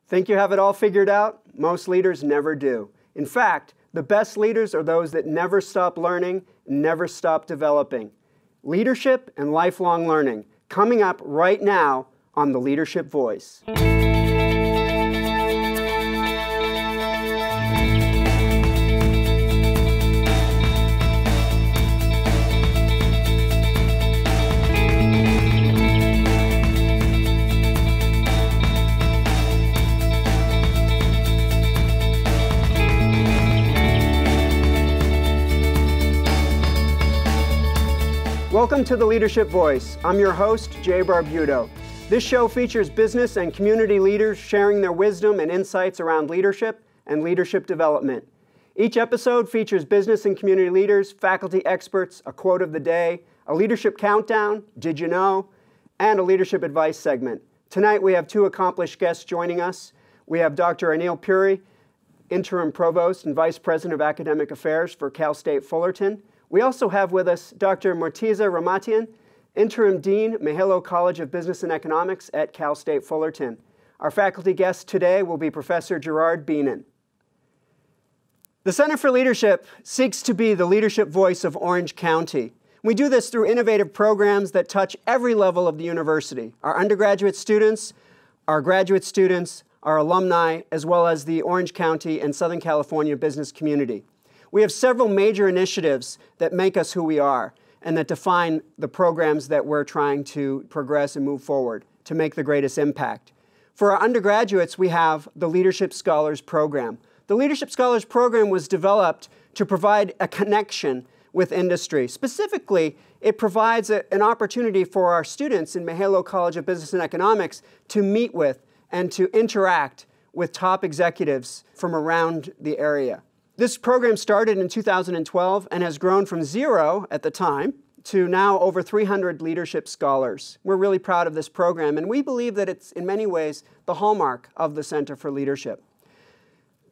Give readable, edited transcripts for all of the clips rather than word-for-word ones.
Think you have it all figured out? Most leaders never do. In fact, the best leaders are those that never stop learning, never stop developing. Leadership and lifelong learning, coming up right now on The Leadership Voice. Welcome to The Leadership Voice. I'm your host, Jay Barbuto. This show features business and community leaders sharing their wisdom and insights around leadership and leadership development. Each episode features business and community leaders, faculty experts, a quote of the day, a leadership countdown, Did You Know, and a leadership advice segment. Tonight we have two accomplished guests joining us. We have Dr. Anil Puri, Interim Provost and Vice President of Academic Affairs for Cal State Fullerton. We also have with us Dr. Morteza Rahmatian, Interim Dean, Mihaylo College of Business and Economics at Cal State Fullerton. Our faculty guest today will be Professor Gerard Beenen. The Center for Leadership seeks to be the leadership voice of Orange County. We do this through innovative programs that touch every level of the university. Our undergraduate students, our graduate students, our alumni, as well as the Orange County and Southern California business community. We have several major initiatives that make us who we are and that define the programs that we're trying to progress and move forward to make the greatest impact. For our undergraduates, we have the Leadership Scholars Program. The Leadership Scholars Program was developed to provide a connection with industry. Specifically, it provides an opportunity for our students in Mihaylo College of Business and Economics to meet with and to interact with top executives from around the area. This program started in 2012 and has grown from 0 at the time to now over 300 leadership scholars. We're really proud of this program, and we believe that it's in many ways the hallmark of the Center for Leadership.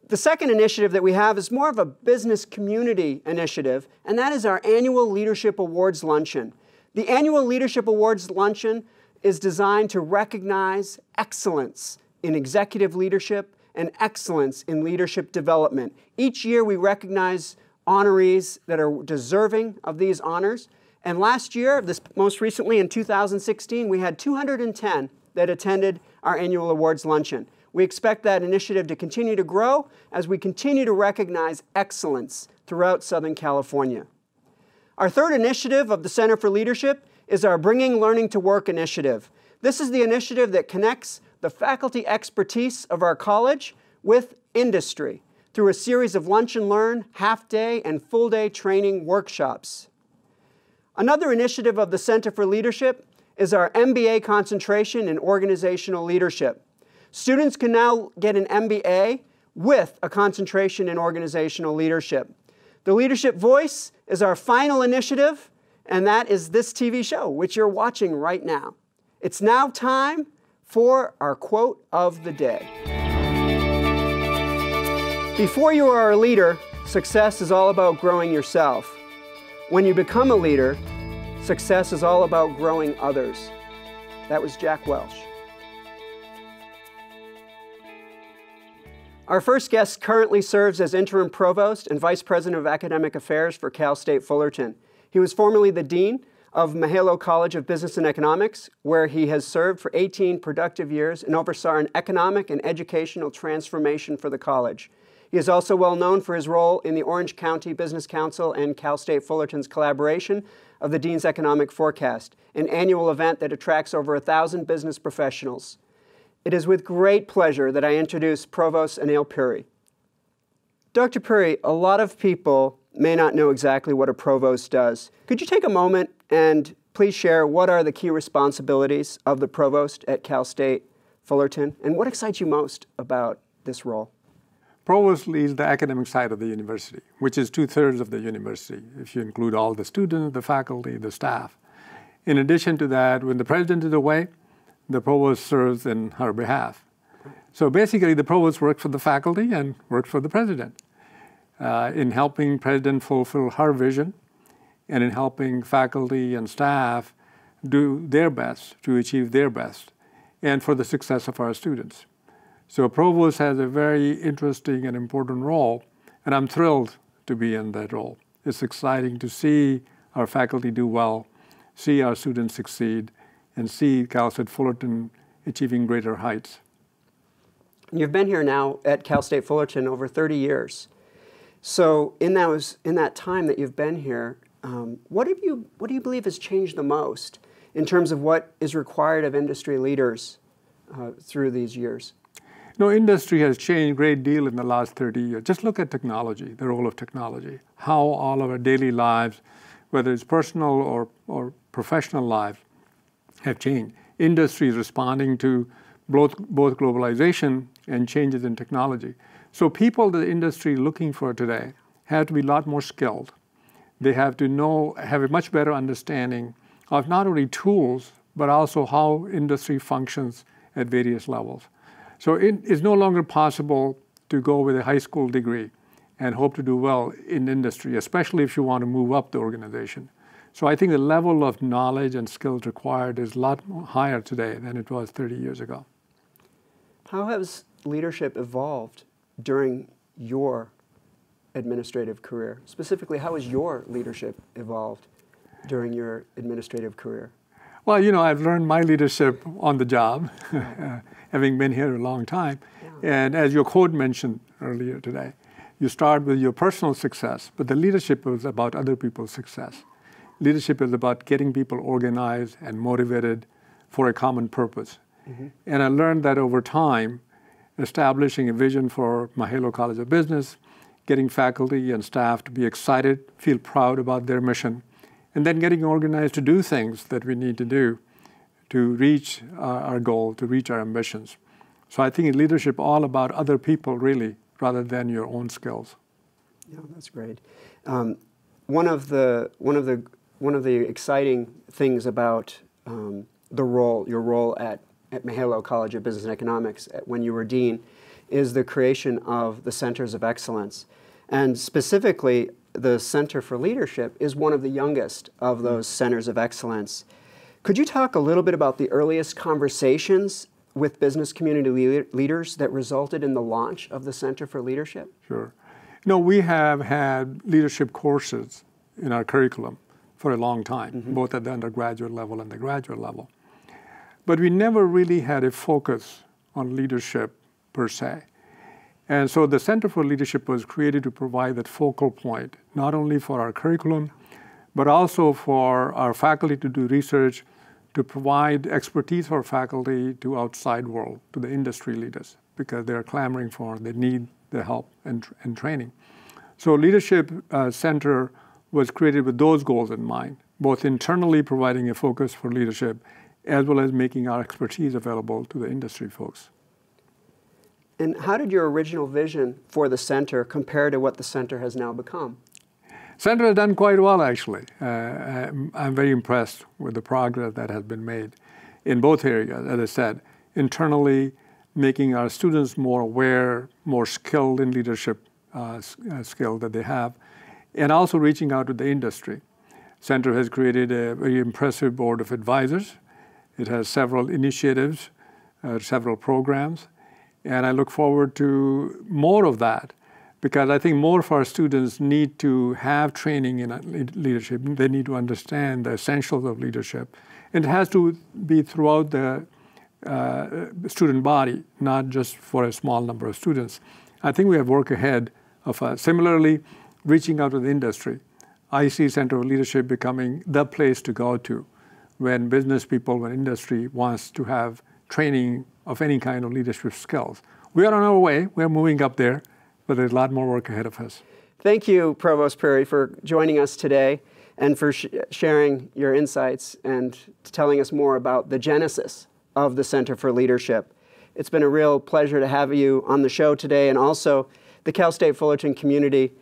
The second initiative that we have is more of a business community initiative, and that is our annual Leadership Awards Luncheon. The annual Leadership Awards Luncheon is designed to recognize excellence in executive leadership and excellence in leadership development. Each year we recognize honorees that are deserving of these honors. And last year, most recently in 2016, we had 210 that attended our annual awards luncheon. We expect that initiative to continue to grow as we continue to recognize excellence throughout Southern California. Our third initiative of the Center for Leadership is our Bringing Learning to Work initiative. This is the initiative that connects the faculty expertise of our college with industry through a series of lunch and learn, half-day and full-day training workshops. Another initiative of the Center for Leadership is our MBA concentration in organizational leadership. Students can now get an MBA with a concentration in organizational leadership. The Leadership Voice is our final initiative, and that is this TV show, which you're watching right now. It's now time for our quote of the day. Before you are a leader, success is all about growing yourself. When you become a leader, success is all about growing others. That was Jack Welch. Our first guest currently serves as Interim Provost and Vice President of Academic Affairs for Cal State Fullerton. He was formerly the Dean of Mihaylo College of Business and Economics, where he has served for 18 productive years and oversaw an economic and educational transformation for the college. He is also well known for his role in the Orange County Business Council and Cal State Fullerton's collaboration of the Dean's Economic Forecast, an annual event that attracts over 1,000 business professionals. It is with great pleasure that I introduce Provost Anil Puri. Dr. Puri, a lot of people may not know exactly what a provost does. Could you take a moment and please share what are the key responsibilities of the provost at Cal State Fullerton, and what excites you most about this role? Provost leads the academic side of the university, which is 2/3 of the university, if you include all the students, the faculty, the staff. In addition to that, when the president is away, the provost serves in her behalf. So basically, the provost works for the faculty and works for the president in helping president fulfill her vision and in helping faculty and staff do their best to achieve their best and for the success of our students. So Provost has a very interesting and important role, and I'm thrilled to be in that role. It's exciting to see our faculty do well, see our students succeed, and see Cal State Fullerton achieving greater heights. You've been here now at Cal State Fullerton over 30 years. So in that time that you've been here, what do you believe has changed the most in terms of what is required of industry leaders through these years? No, industry has changed a great deal in the last 30 years. Just look at technology, the role of technology, how all of our daily lives, whether it's personal or professional life, have changed. Industry is responding to both globalization and changes in technology. So people the industry looking for today have to be a lot more skilled. They have to have a much better understanding of not only tools, but also how industry functions at various levels. So it is no longer possible to go with a high school degree and hope to do well in industry, especially if you want to move up the organization. So I think the level of knowledge and skills required is a lot more higher today than it was 30 years ago. How has leadership evolved during your administrative career? Specifically, how has your leadership evolved during your administrative career? Well, I've learned my leadership on the job, having been here a long time. Yeah. And as your quote mentioned earlier today, you start with your personal success, but the leadership is about other people's success. Leadership is about getting people organized and motivated for a common purpose. Mm-hmm. And I learned that over time, establishing a vision for Mihaylo College of Business, getting faculty and staff to be excited, feel proud about their mission, and then getting organized to do things that we need to do to reach our goal, to reach our ambitions. So I think leadership all about other people, really, rather than your own skills. Yeah, that's great. One of the exciting things about your role at Mihaylo College of Business and Economics when you were dean is the creation of the Centers of Excellence. And specifically, the Center for Leadership is one of the youngest of those centers of excellence. Could you talk a little bit about the earliest conversations with business community leaders that resulted in the launch of the Center for Leadership? Sure. We have had leadership courses in our curriculum for a long time, mm-hmm. both at the undergraduate level and the graduate level. But we never really had a focus on leadership per se. And so the Center for Leadership was created to provide that focal point, not only for our curriculum, but also for our faculty to do research, to provide expertise for faculty to outside world, to the industry leaders, because they're clamoring they need the help and training. So Leadership Center was created with those goals in mind, both internally providing a focus for leadership, as well as making our expertise available to the industry folks. And how did your original vision for the center compare to what the center has now become? Center has done quite well, actually. I'm very impressed with the progress that has been made in both areas, as I said, internally making our students more aware, more skilled in leadership skill that they have, and also reaching out to the industry. Center has created a very impressive board of advisors. It has several initiatives, several programs, and I look forward to more of that, because I think more of our students need to have training in leadership. They need to understand the essentials of leadership. And it has to be throughout the student body, not just for a small number of students. I think we have work ahead of us. Similarly, reaching out to the industry. I see Center of Leadership becoming the place to go to when business people, when industry wants to have training of any kind of leadership skills. We are on our way. We're moving up there, but there's a lot more work ahead of us. Thank you, Provost Puri, for joining us today and for sharing your insights and telling us more about the genesis of the Center for Leadership. It's been a real pleasure to have you on the show today, and also the Cal State Fullerton community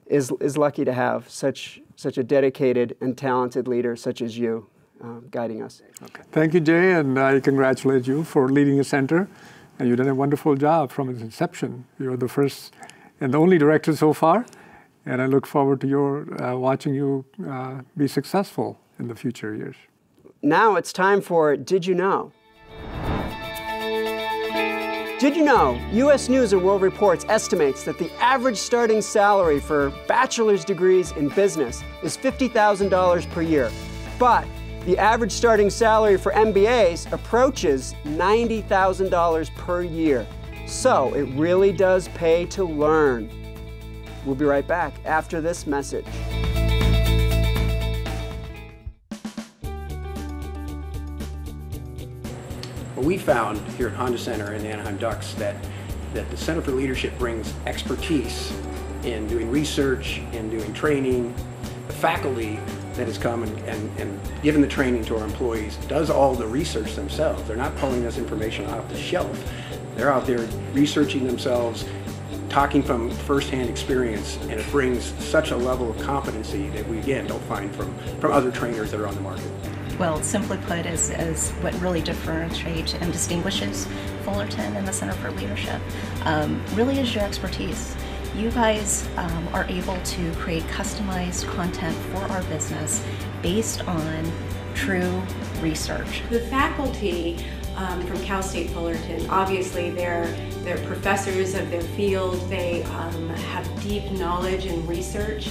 is lucky to have such a dedicated and talented leader such as you guiding us. Okay. Thank you, Jay, and I congratulate you for leading a center. And you've done a wonderful job from its inception. You're the first and the only director so far, and I look forward to watching you be successful in the future years. Now it's time for Did You Know? Did you know U.S. News & World Reports estimates that the average starting salary for bachelor's degrees in business is $50,000 per year, but the average starting salary for MBAs approaches $90,000 per year. So it really does pay to learn. We'll be right back after this message. Well, we found here at Honda Center and the Anaheim Ducks that the Center for Leadership brings expertise in doing research, in doing training. The faculty that has come and given the training to our employees does all the research themselves. They're not pulling this information off the shelf. They're out there researching themselves, talking from firsthand experience, and it brings such a level of competency that we, again, don't find from other trainers that are on the market. Well, simply put, is what really differentiates and distinguishes Fullerton and the Center for Leadership really is your expertise. You guys are able to create customized content for our business based on true research. The faculty from Cal State Fullerton, obviously they're professors of their field. They have deep knowledge and research,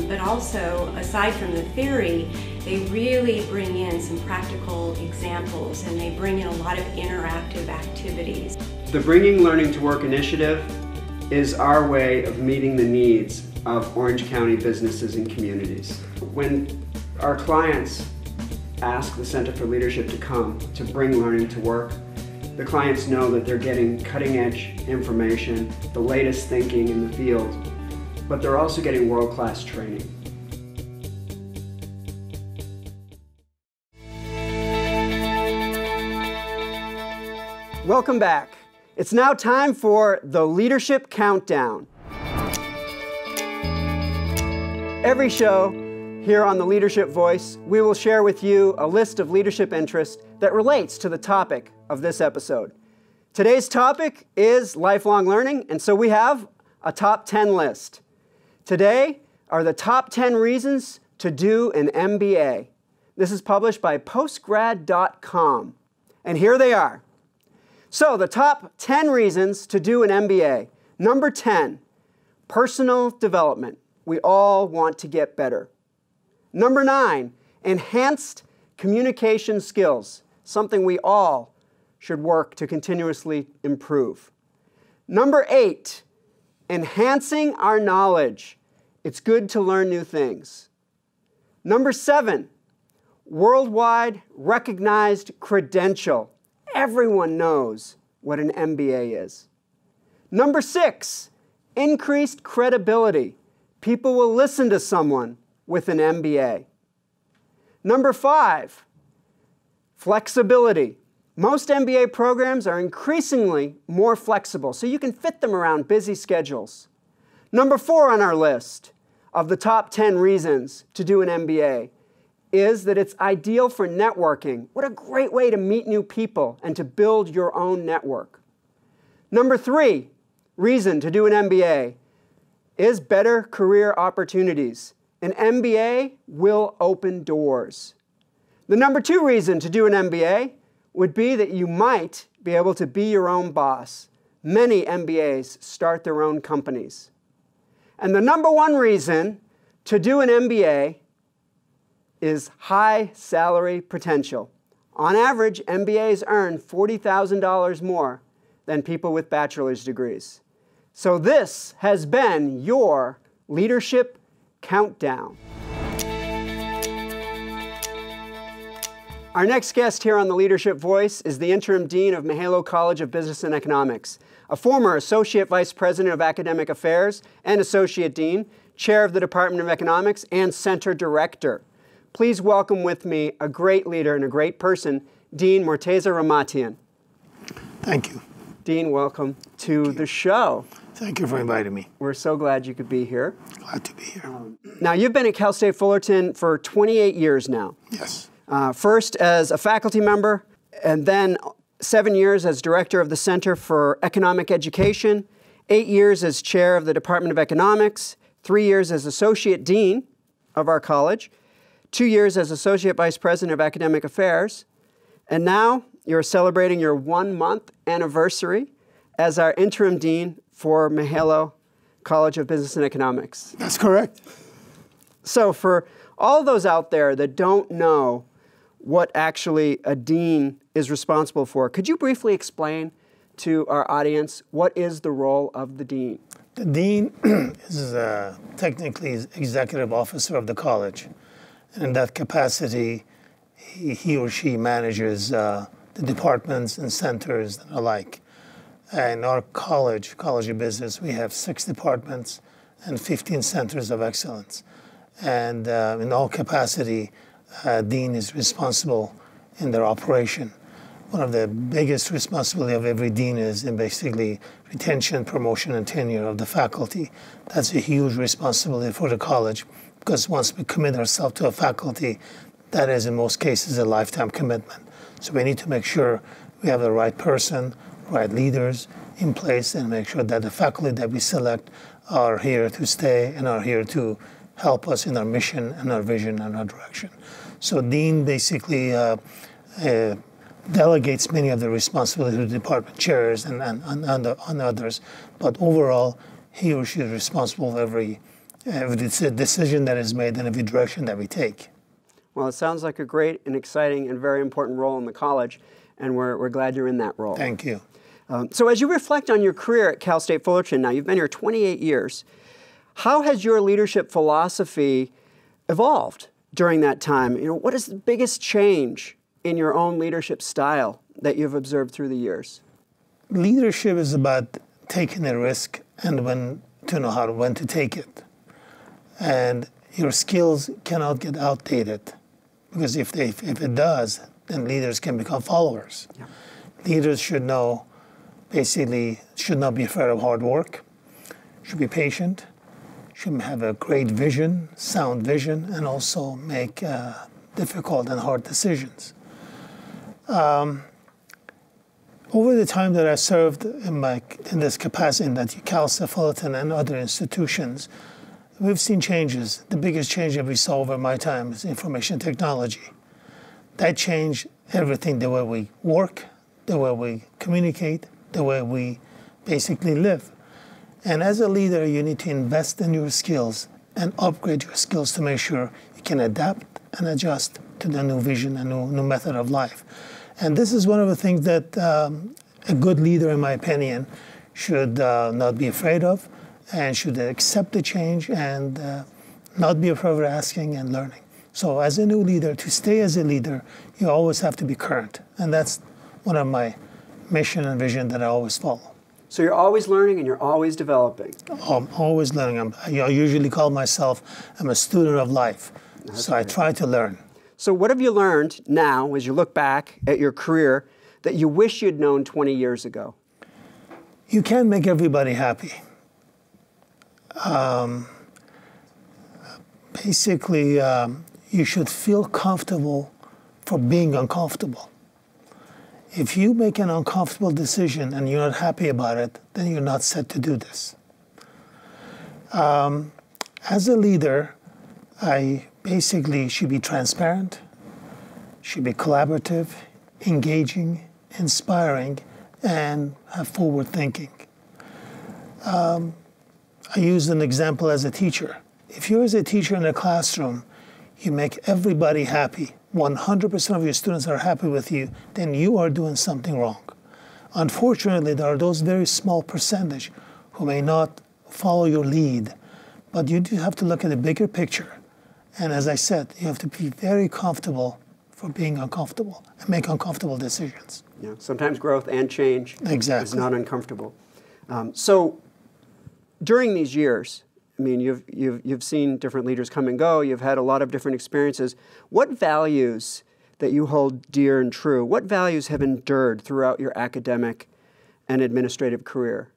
but also, aside from the theory, they really bring in some practical examples, and they bring in a lot of interactive activities. The Bringing Learning to Work initiative is our way of meeting the needs of Orange County businesses and communities. When our clients ask the Center for Leadership to come to bring learning to work, the clients know that they're getting cutting-edge information, the latest thinking in the field, but they're also getting world-class training. Welcome back. It's now time for the Leadership Countdown. Every show here on the Leadership Voice, we will share with you a list of leadership interests that relates to the topic of this episode. Today's topic is lifelong learning, and so we have a top 10 list. Today are the top 10 reasons to do an MBA. This is published by postgrad.com, and here they are. So the top 10 reasons to do an MBA. Number 10, personal development. We all want to get better. Number 9, enhanced communication skills, something we all should work to continuously improve. Number 8, enhancing our knowledge. It's good to learn new things. Number 7, worldwide recognized credential. Everyone knows what an MBA is. Number 6, increased credibility. People will listen to someone with an MBA. Number 5, flexibility. Most MBA programs are increasingly more flexible, so you can fit them around busy schedules. Number 4 on our list of the top 10 reasons to do an MBA is that it's ideal for networking. What a great way to meet new people and to build your own network. Number 3 reason to do an MBA is better career opportunities. An MBA will open doors. The number 2 reason to do an MBA would be that you might be able to be your own boss. Many MBAs start their own companies. And the number 1 reason to do an MBA is high salary potential. On average, MBAs earn $40,000 more than people with bachelor's degrees. So this has been your Leadership Countdown. Our next guest here on the Leadership Voice is the Interim Dean of Mihaylo College of Business and Economics, a former Associate Vice President of Academic Affairs and Associate Dean, Chair of the Department of Economics, and Center Director. Please welcome with me a great leader and a great person, Dean Morteza Rahmatian. Thank you. Dean, welcome to the show. Thank you for inviting me. We're so glad you could be here. Glad to be here. Now, you've been at Cal State Fullerton for 28 years now. Yes. First as a faculty member, and then 7 years as Director of the Center for Economic Education, 8 years as Chair of the Department of Economics, 3 years as Associate Dean of our college, 2 years as Associate Vice President of Academic Affairs, and now you're celebrating your 1-month anniversary as our interim dean for Mihaylo College of Business and Economics. That's correct. So for all those out there that don't know what actually a dean is responsible for, could you briefly explain to our audience what is the role of the dean? The dean is technically executive officer of the college. And in that capacity, he or she manages the departments and centers and alike. In our college of business, we have 6 departments and 15 centers of excellence. And in all capacity, dean is responsible in their operation. One of the biggest responsibility of every dean is in basically retention, promotion, and tenure of the faculty. That's a huge responsibility for the college, because once we commit ourselves to a faculty, that is in most cases a lifetime commitment. So we need to make sure we have the right person, right leaders in place, and make sure that the faculty that we select are here to stay and are here to help us in our mission and our vision and our direction. So dean basically delegates many of the responsibilities to the department chairs and others, but overall, he or she is responsible for every decision that is made and every direction that we take. Well, it sounds like a great and exciting and very important role in the college, and we're glad you're in that role. Thank you. So as you reflect on your career at Cal State Fullerton, now you've been here 28 years, how has your leadership philosophy evolved during that time? You know, what is the biggest change in your own leadership style that you've observed through the years? Leadership is about taking a risk and when to take it. And your skills cannot get outdated, because if it does, then leaders can become followers. Yeah. Leaders should not be afraid of hard work, should be patient, should have a great vision, sound vision, and also make difficult and hard decisions. Over the time that I served in this capacity at Cal State Fullerton and other institutions, we've seen changes. The biggest change that we saw over my time is information technology. That changed everything, the way we work, the way we communicate, the way we basically live. And as a leader, you need to invest in your skills and upgrade your skills to make sure you can adapt and adjust to the new vision and new method of life. And this is one of the things that a good leader, in my opinion, should not be afraid of, and should accept the change and not be afraid of asking and learning. So as a new leader, to stay as a leader, you always have to be current. And that's one of my mission and vision that I always follow. So you're always learning and you're always developing. I'm always learning. I usually call myself, I'm a student of life. That's so great. I try to learn. So what have you learned now, as you look back at your career, that you wish you'd known 20 years ago? You can't make everybody happy. Basically, you should feel comfortable for being uncomfortable. If you make an uncomfortable decision and you're not happy about it, then you're not set to do this. As a leader, I basically should be transparent, should be collaborative, engaging, inspiring, and have forward thinking. I use an example as a teacher. If you're as a teacher in a classroom, you make everybody happy, 100% of your students are happy with you, then you are doing something wrong. Unfortunately, there are those very small percentage who may not follow your lead, but you do have to look at the bigger picture. And as I said, you have to be very comfortable for being uncomfortable and make uncomfortable decisions. Yeah, sometimes growth and change is not uncomfortable. So during these years, I mean, you've seen different leaders come and go. You've had a lot of different experiences. What values that you hold dear and true, what values have endured throughout your academic and administrative career?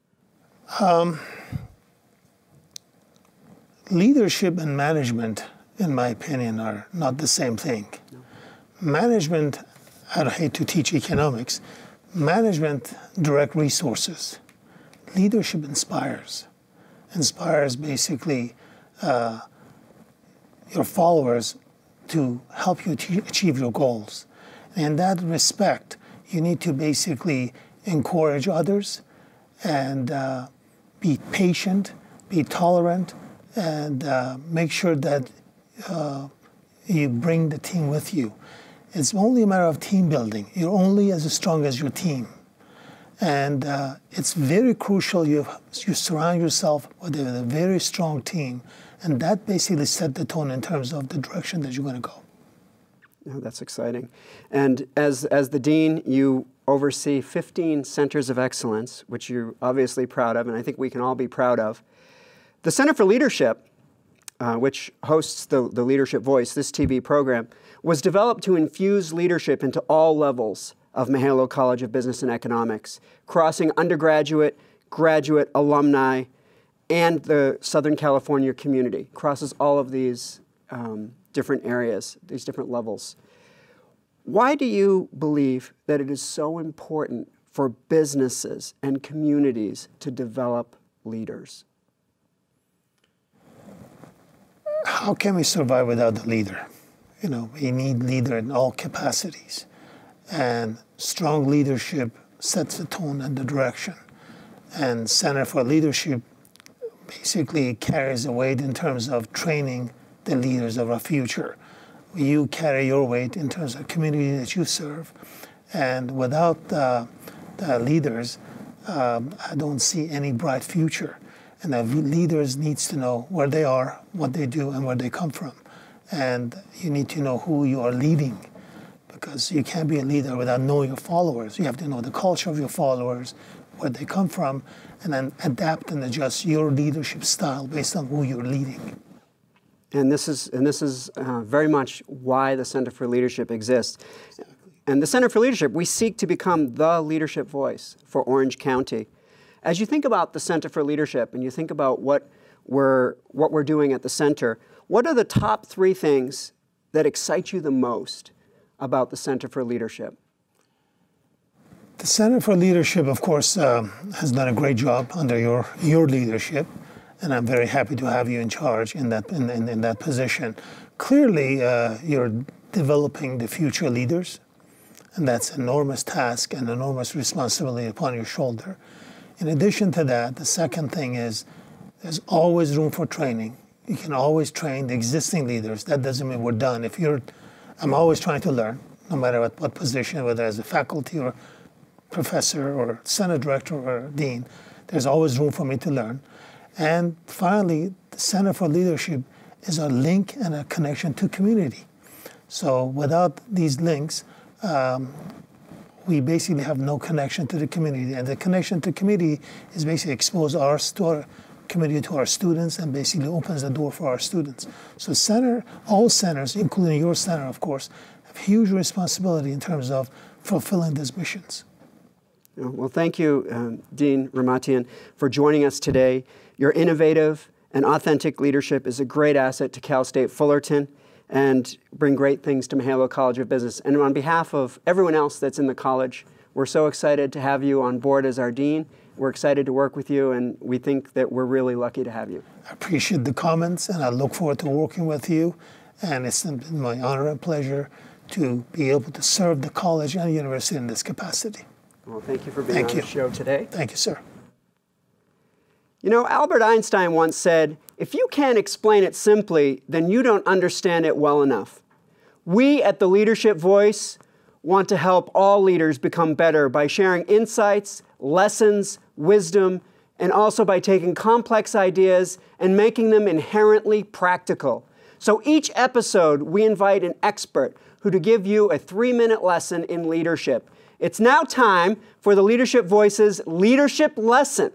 Leadership and management, in my opinion, are not the same thing. No. Management, I hate to teach economics, management direct resources. Leadership inspires. Inspires basically your followers to help you achieve your goals. And in that respect, you need to basically encourage others and be patient, be tolerant, and make sure that you bring the team with you. It's only a matter of team building. You're only as strong as your team. And it's very crucial you surround yourself with a very strong team, and that basically set the tone in terms of the direction that you're going to go. Oh, that's exciting. And as the dean, you oversee 15 centers of excellence, which you're obviously proud of, and I think we can all be proud of. The Center for Leadership, which hosts the Leadership Voice, this TV program, was developed to infuse leadership into all levels of Mihaylo College of Business and Economics, crossing undergraduate, graduate, alumni, and the Southern California community, crosses all of these different areas, these different levels. Why do you believe that it is so important for businesses and communities to develop leaders? How can we survive without the leader? You know, we need leader in all capacities. And strong leadership sets the tone and the direction. And Center for Leadership basically carries the weight in terms of training the leaders of our future. You carry your weight in terms of the community that you serve. And without the leaders, I don't see any bright future. And the leaders needs to know where they are, what they do, and where they come from. And you need to know who you are leading, because you can't be a leader without knowing your followers. You have to know the culture of your followers, where they come from, and then adapt and adjust your leadership style based on who you're leading. And this is very much why the Center for Leadership exists. Exactly. And the Center for Leadership, we seek to become the leadership voice for Orange County. As you think about the Center for Leadership and you think about what we're doing at the center, what are the top 3 things that excite you the most about the Center for Leadership? The Center for Leadership, of course, has done a great job under your leadership, and I'm very happy to have you in charge in that position. Clearly, you're developing the future leaders, and that's an enormous task and enormous responsibility upon your shoulder. In addition to that, the second thing is there's always room for training. You can always train the existing leaders. That doesn't mean we're done. I'm always trying to learn, no matter what position, whether as a faculty or professor or center director or dean, there's always room for me to learn. And finally, the Center for Leadership is a link and a connection to community. So without these links, we basically have no connection to the community. And the connection to community is basically expose our community to our students and basically opens the door for our students. So all centers, including your center, of course, have huge responsibility in terms of fulfilling these missions. Well, thank you, Dean Rahmatian, for joining us today. Your innovative and authentic leadership is a great asset to Cal State Fullerton and bring great things to Mihaylo College of Business. And on behalf of everyone else that's in the college, we're so excited to have you on board as our dean. We're excited to work with you, and we think that we're really lucky to have you. I appreciate the comments, and I look forward to working with you. And it's been my honor and pleasure to be able to serve the college and university in this capacity. Well, thank you for being on the show today. Thank you, sir. You know, Albert Einstein once said, if you can't explain it simply, then you don't understand it well enough. We at the Leadership Voice want to help all leaders become better by sharing insights, lessons, wisdom, and also by taking complex ideas and making them inherently practical. So each episode, we invite an expert who to give you a 3-minute lesson in leadership. It's now time for the Leadership Voice's Leadership Lesson.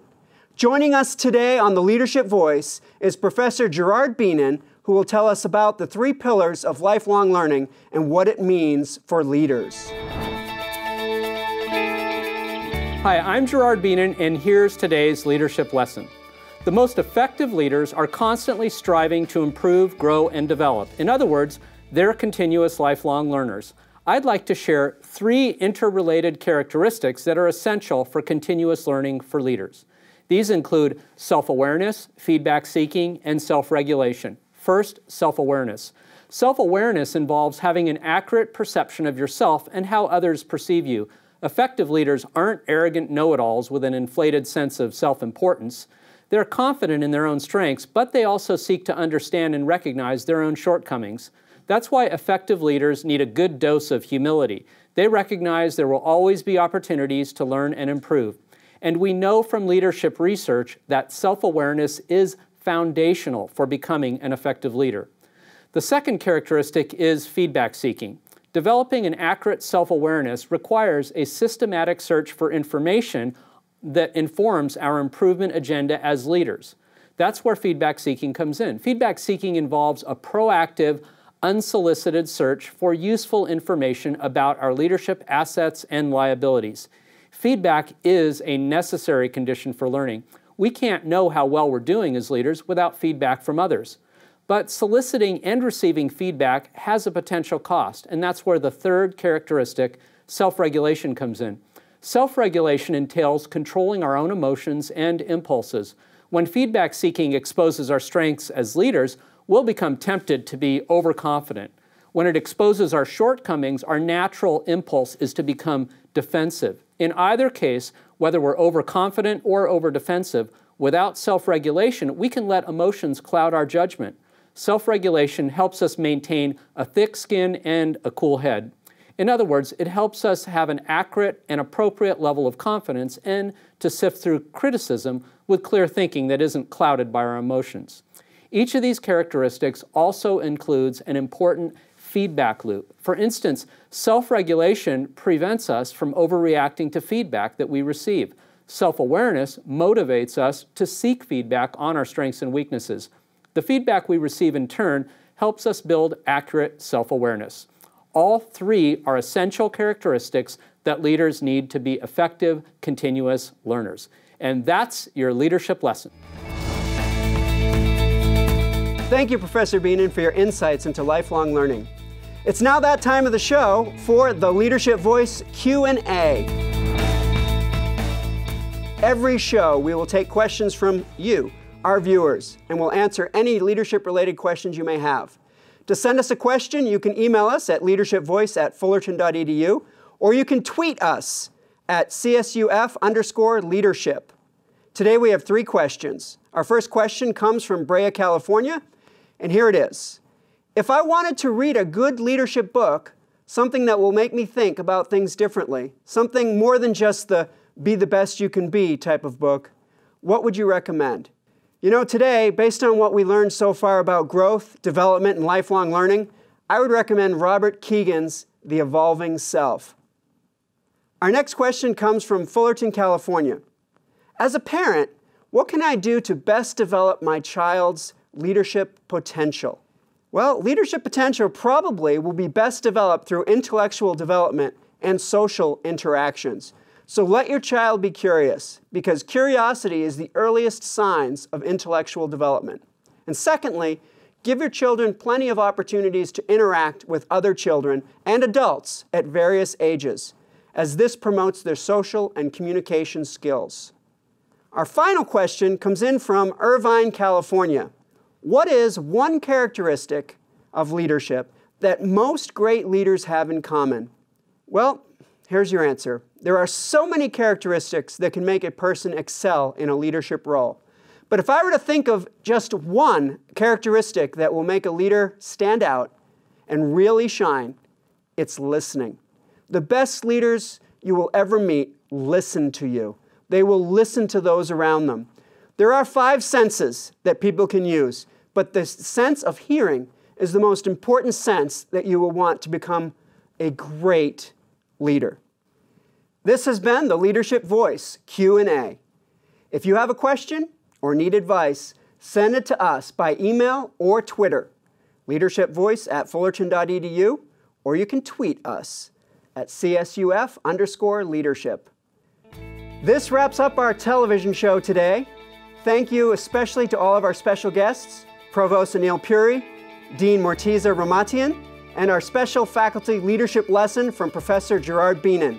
Joining us today on the Leadership Voice is Professor Gerard Beenen, who will tell us about the 3 pillars of lifelong learning and what it means for leaders. Hi, I'm Gerard Beenen, and here's today's leadership lesson. The most effective leaders are constantly striving to improve, grow, and develop. In other words, they're continuous lifelong learners. I'd like to share 3 interrelated characteristics that are essential for continuous learning for leaders. These include self-awareness, feedback seeking, and self-regulation. First, self-awareness. Self-awareness involves having an accurate perception of yourself and how others perceive you. Effective leaders aren't arrogant know-it-alls with an inflated sense of self-importance. They're confident in their own strengths, but they also seek to understand and recognize their own shortcomings. That's why effective leaders need a good dose of humility. They recognize there will always be opportunities to learn and improve. And we know from leadership research that self-awareness is foundational for becoming an effective leader. The second characteristic is feedback seeking. Developing an accurate self-awareness requires a systematic search for information that informs our improvement agenda as leaders. That's where feedback seeking comes in. Feedback seeking involves a proactive, unsolicited search for useful information about our leadership assets and liabilities. Feedback is a necessary condition for learning. We can't know how well we're doing as leaders without feedback from others. But soliciting and receiving feedback has a potential cost, and that's where the third characteristic, self-regulation, comes in. Self-regulation entails controlling our own emotions and impulses. When feedback seeking exposes our strengths as leaders, we'll become tempted to be overconfident. When it exposes our shortcomings, our natural impulse is to become defensive. In either case, whether we're overconfident or overdefensive, without self-regulation, we can let emotions cloud our judgment. Self-regulation helps us maintain a thick skin and a cool head. In other words, it helps us have an accurate and appropriate level of confidence and to sift through criticism with clear thinking that isn't clouded by our emotions. Each of these characteristics also includes an important feedback loop. For instance, self-regulation prevents us from overreacting to feedback that we receive. Self-awareness motivates us to seek feedback on our strengths and weaknesses. The feedback we receive in turn helps us build accurate self-awareness. All three are essential characteristics that leaders need to be effective, continuous learners. And that's your leadership lesson. Thank you, Professor Beenen, for your insights into lifelong learning. It's now that time of the show for the Leadership Voice Q&A. Every show, we will take questions from you, our viewers, and we'll answer any leadership-related questions you may have. To send us a question, you can email us at leadershipvoice@fullerton.edu, or you can tweet us at CSUF_leadership. Today we have 3 questions. Our first question comes from Brea, California, and here it is. If I wanted to read a good leadership book, something that will make me think about things differently, something more than just the be the best you can be type of book, what would you recommend? You know, today, based on what we learned so far about growth, development, and lifelong learning, I would recommend Robert Keegan's The Evolving Self. Our next question comes from Fullerton, California. As a parent, what can I do to best develop my child's leadership potential? Well, leadership potential probably will be best developed through intellectual development and social interactions. So let your child be curious, because curiosity is the earliest signs of intellectual development. And secondly, give your children plenty of opportunities to interact with other children and adults at various ages, as this promotes their social and communication skills. Our final question comes in from Irvine, California. What is one characteristic of leadership that most great leaders have in common? Well, here's your answer. There are so many characteristics that can make a person excel in a leadership role. But if I were to think of just one characteristic that will make a leader stand out and really shine, it's listening. The best leaders you will ever meet listen to you. They will listen to those around them. There are 5 senses that people can use, but the sense of hearing is the most important sense that you will want to become a great leader. This has been the Leadership Voice Q&A. If you have a question or need advice, send it to us by email or Twitter, leadershipvoice@fullerton.edu, or you can tweet us at CSUF_leadership. This wraps up our television show today. Thank you especially to all of our special guests, Provost Anil Puri, Dean Morteza Rahmatian, and our special faculty leadership lesson from Professor Gerard Beenen.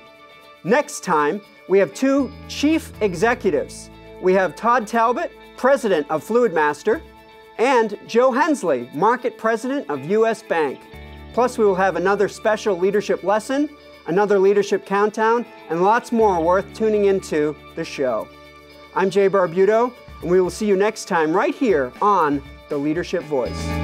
Next time, we have 2 chief executives. We have Todd Talbot, president of Fluidmaster, and Joe Hensley, market president of US Bank. Plus, we will have another special leadership lesson another leadership countdown, and lots more worth tuning into the show. I'm Jay Barbuto, and we will see you next time right here on The Leadership Voice.